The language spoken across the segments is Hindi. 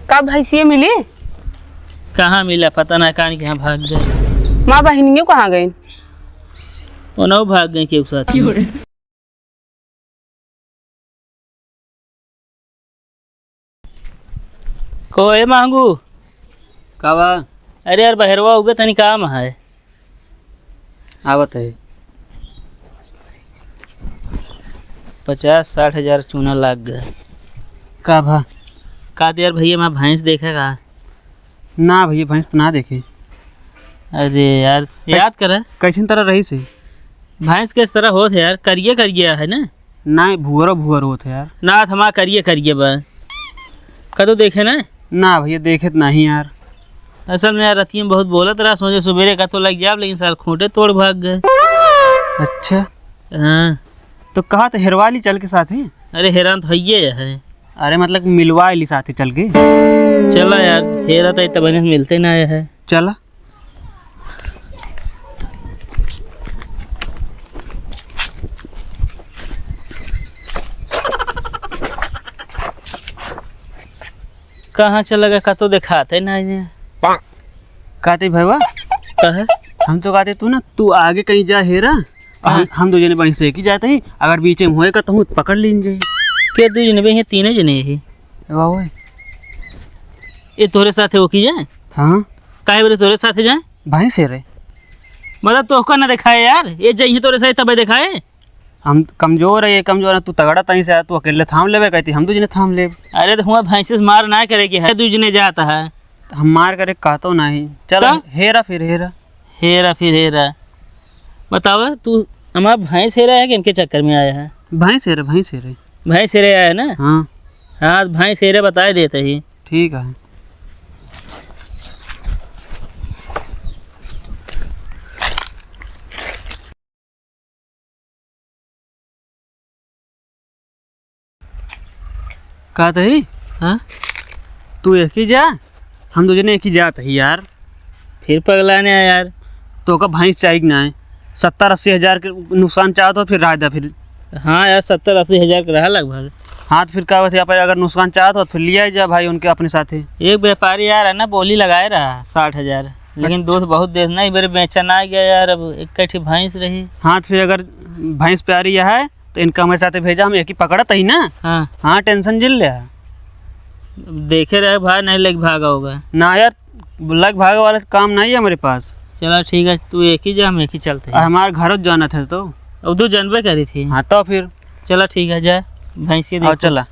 का भैंसिया मिली? कहाँ मिला पता ना, कान के यहाँ भाग गए। माँ बहनियों कहाँ गई? वो नौ भाग गए के साथ। को ए मांगू कावा अरे यार बहरवा उगे तनी काम है। आवत है 50-60 हजार चूना लाग गए। का भा का यार भैया मैं भैंस देखेगा? ना भैया भैंस तो ना देखे। अरे यार याद कर कैसन तरह रही से भैंस किस तरह होत है यार, करिए करिए है ना? ना भूअर भूअर होत है यार। ना थमा करिए करिए बा कदो देखे ना भैया देखे तो नहीं यार। असल में यार रतिया में बहुत बोलत रहा, सोचे सवेरे का तो लग जाए, लेकिन साल खूंटे तोड़ भाग गए। अच्छा हाँ तो कहा तो हेरवाली चल के साथ है। अरे हैरान तो है। अरे मतलब मिलवा ली साथ चल के। चला यार हेरा तो इतना बने मिलते ना आया है। चला कहाँ चला गया का तो दिखाते ना कहते भैया कहा हम तो कहते तू आगे कहीं जा हेरा हम दो जने वहीं से एक ही जाते हैं, अगर बीच में होएगा तो हम पकड़ लीन जाए। क्या 2 जने भी हैं 3 जने ही वाह ये तोरे साथ है वो की जाए? हाँ काहे बोले तोरे साथ जाए? भाई से रे मतलब तो ना दिखाए यार, ये जाइए तोरे साथ तब दिखाए। हम कमजोर है, ये कमजोर है, तू तगड़ा तहीं से तू अकेले थाम लेवे कहती हम दो जने थाम ले। अरे तो हुआ भैंसे से मार ना करे कि है 2 जने जाता है। हम मार करे कहतो नहीं। चल हेरा फिर हेरा हेरा फिर हेरा बतावा तू हमारा भैंस हेरा है कि इनके चक्कर में आया है? भैंस हेरे भैंस हेरे भैंस हेरे आया है ना? हाँ हाँ भैंस हेरे बताए देते ही। ठीक है। कहते ही हाँ तू एक ही जा हम दो जने एक ही जात है यार। फिर पगलाने आया यार। तो का भैंस चाहिए ना है 70-80 हजार के नुकसान चाहत हो फिर राय फिर। हाँ यार 70-80 हजार का रहा लगभग। हाँ तो फिर क्या होता है अगर नुकसान चाहत हो फिर लिया जा भाई उनके अपने साथ ही। एक व्यापारी यार है ना बोली लगाए रहा 60 हजार, लेकिन दूध बहुत देर नहीं मेरे बेचा ना गया यार। अब एक कठी भैंस रही। हाँ तो फिर अगर भैंस प्यारी है तो इनका हमारे साथ भेजा, हम एक ही पकड़त ही ना। हाँ हाँ टेंशन जिल ले देखे रहे भाई नहीं लग भागा होगा ना यार, लग भागे वाला काम नहीं है हमारे पास। चलो ठीक है तू एक ही जा हम एक ही चलते हैं। हमारे घर जाना था तो उधर जानबे करी थी। हाँ तो फिर चला ठीक है जा भैंसिया देखो। चला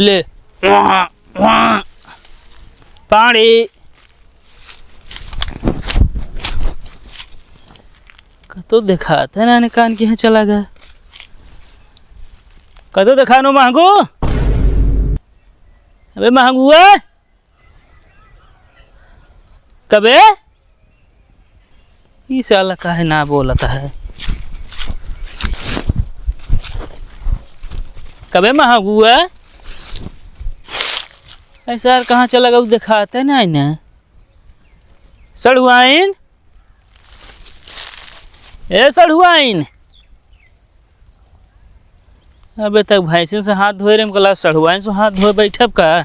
ले पानी कतो दिखाते ना कान के यहाँ चला गया। कतो दिखानो मांगू अबे मांगू है कबे ये साला काहे ना बोलता है। कबे मांगू है ऐसा यार कहाँ चला गया दिखाते ना इन्हें। सड़ुआइन ए सड़ुआइन अबे तक भैंसिन से हाथ धोए रे कला सड़ुआइन से हाथ धोए बैठब का।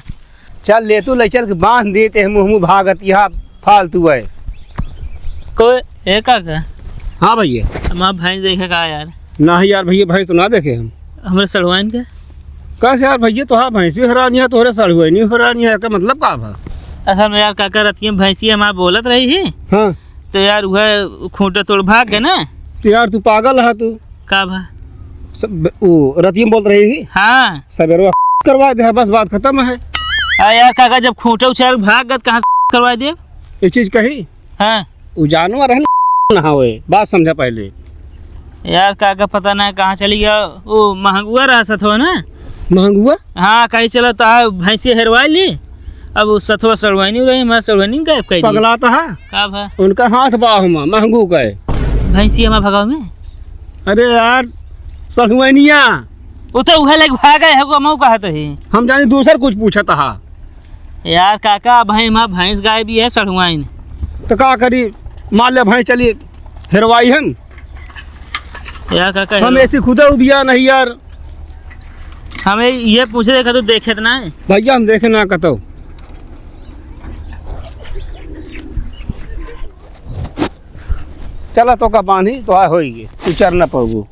चल ले तू ले चल के बांध देते हैं मुँह भागत यहाँ फालतू है कोई एक का हाँ भैया हमारा भैंस देखे का यार? ना यार भैया भैंस तो ना देखे हम। हमारे सड़ुआइन का कैसे यार भैया तो हाँ भैंसी हरानी है तोहरे सड़ुए नहीं हरानी है का मतलब का भा? असल में यार काका रतिया भैंसी हमारा बोलत रही है हाँ तो यार वह खूंटे तोड़ भाग गए ना। तो यार तू पागल है तू का भा वो रतियम बोल रही है हाँ सवेरे करवा दे बस बात खत्म है। यार काका जब खूंटे उछाल भाग गए कहाँ करवा दे एक चीज कही हाँ वो जानवर है ना हुए बात समझा पहले। यार काका पता नहीं कहाँ चली गया। वो महंगुआ रहा सथवा ना महंगुआ हाँ कहीं चला तो भैंसी हेरवा ली। अब वो सथवा सड़वाई रही मैं सड़वाई गायब कर पगलाता है का भा उनका हाथ बाह महंगू का भैंसी हमारा भगाव में। अरे यार सड़ुआनिया वो तो वह लग भागा है वो मऊ कहा तो ही हम जाने दूसर कुछ पूछा था। यार काका भाई माँ भैंस गाय भी है सड़ुआइन तो का करी मान ले भाई चली हेरवाई हन यार काका हम ऐसी खुदा उबिया नहीं यार। हमें ये पूछ रहे तो देखे तो ना भैया हम देखे ना कतो। चला तो का बांधी तो होगी तू चर न पाओ।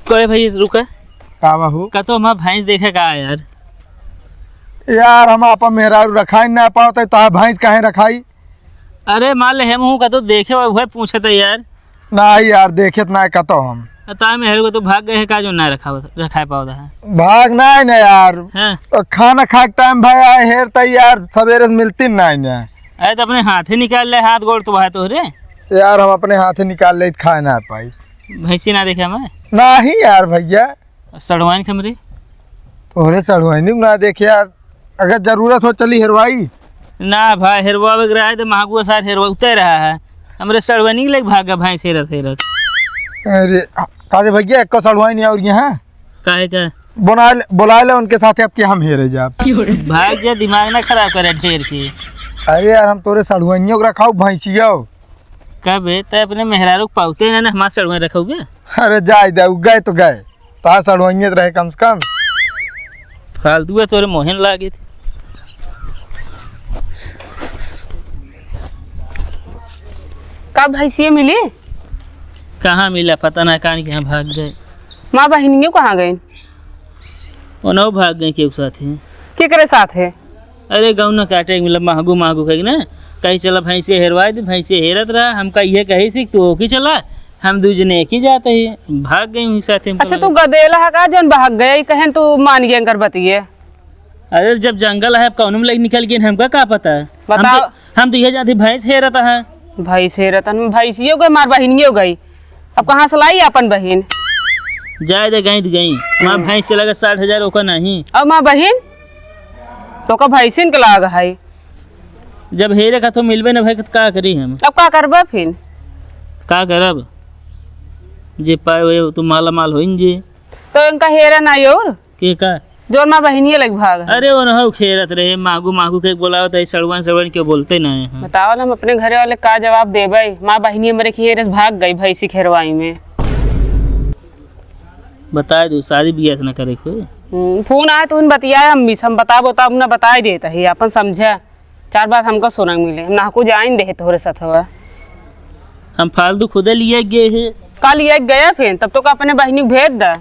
कोई भाई रुका का बाबू का तो हमारा भैंस देखे का यार। यार हम अपन मेहरारू रखाई ना पाओ तो भैंस काहे रखाई। अरे मान ले हम हूँ का तो देखे वह पूछे तो यार। नहीं यार देखे ना कतो हम अता मेहर को तो भाग गए है का जो ना रखा पाओ है। भाग नहीं ना यार। हाँ तो खाना खा के टाइम भाई आए हेर तो यार सवेरे से मिलती नहीं ना। अरे तो अपने हाथ ही निकाल ले हाथ गोड़ तो है तो रे यार हम अपने हाथ ही निकाल ले खा ना पाई। भैंसी ना देखे मैं नहीं यार भैया सड़वाइन खमरे तोहरे सड़वाई ना देखे यार। अगर जरूरत हो चली हेरवाई। ना भाई हेरवा वगैरह है तो महंगू सार हेरवा उतर रहा है हमरे सड़वानी लग भागा भैंस हेरत हेरत। अरे काजे भैया एक सड़वाई नहीं और यहाँ काहे का बुला ले उनके साथ आपके हम हेरे जा। भाग जा दिमाग ना खराब करे ढेर के। अरे यार हम तोरे सड़वाइयों को रखाओ भैंसियो। कब ते अपने मेहरारू पाउते ना हमारा सड़वा रखोगे। अरे जाए दे गए तो गए तो सड़वाइए रहे कम से कम। फालतू है तोरे मोहन लागे थे। का भैंसिए मिली? कहाँ मिला पता ना कान के यहाँ भाग गए। माँ बहनियों कहाँ गई? उन्हों भाग गए के साथ हैं। केकरे साथ है? अरे गाँव न काटे मतलब महंगू महंगू कही ना कहीं चला भैंसे हेरवाए तो भैंसे हेरत रहा हम कही कही सीख तो की चला हम दूजने एक ही जाते ही भाग गई साथ। अच्छा तू गदेला है का जौन भाग गया कहन तू मान गया कर बतिए। अरे जब जंगल है कौन में लग निकल गए हमका का पता है। बताओ। हम तो ये जाते भैंस हेरत है। भैंस हेरतन भैंसियों गई मार बहनियों गई अब कहाँ से लाई अपन बहन? जाए दे गई तो गई वहाँ भैंस से लगा 60,000 ओका नहीं। अब माँ बहन तो का भैंसिन के लाग है जब हेरे का तो मिलबे ना भाई का करी हम। अब का करबा फिर? का करब जे पाए हुए तो माला माल हो जे तो इनका हेरा नहीं और के का जोर माँ बहनिए लग भाग है। अरे वो न खेरत रहे मांगू मांगू के बोलाओ तो सड़वन सड़वन क्यों बोलते ना है। बताओ हम अपने घरे वाले का जवाब देबे? माँ बहनिए मेरे खेरे से भाग गई भैंसी खेरवाई में। बता दो शादी बियाह न करे कोई। फोन आए तो उन बतियाए हम बताबो तो हम बताए देता है अपन समझा 4 बात हमको सुना मिले हम ना को जाइन दे तोहरे साथ हुआ। हम फालतू खुदे लिए गए है कल ये गया फिर तब तो का अपने बहनी को भेज दा।